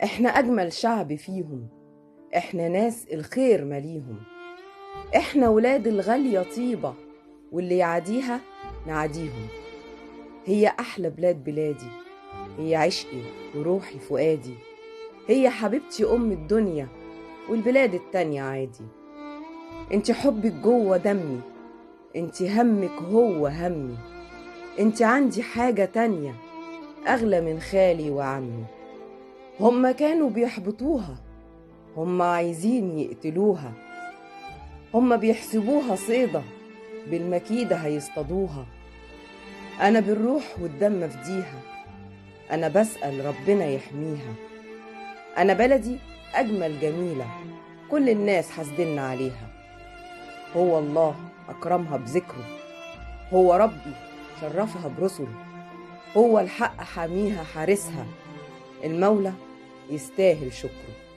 احنا أجمل شعب فيهم، احنا ناس الخير مليهم، احنا ولاد الغالية طيبة، واللي يعاديها نعاديهم. هي أحلى بلادي، هي عشقي وروحي فؤادي، هي حبيبتي أم الدنيا والبلاد التانية عادي. انت حبك جوه دمي، انت همك هو همي، انت عندي حاجة تانية أغلى من خالي وعمي. هما كانوا بيحبطوها، هما عايزين يقتلوها، هما بيحسبوها صيدة بالمكيدة هيصطادوها. أنا بالروح والدم أفديها، أنا بسأل ربنا يحميها. أنا بلدي أجمل جميلة، كل الناس حاسدين عليها. هو الله أكرمها بذكره، هو ربي شرفها برسله، هو الحق حاميها حارسها، المولى يستاهل شكره.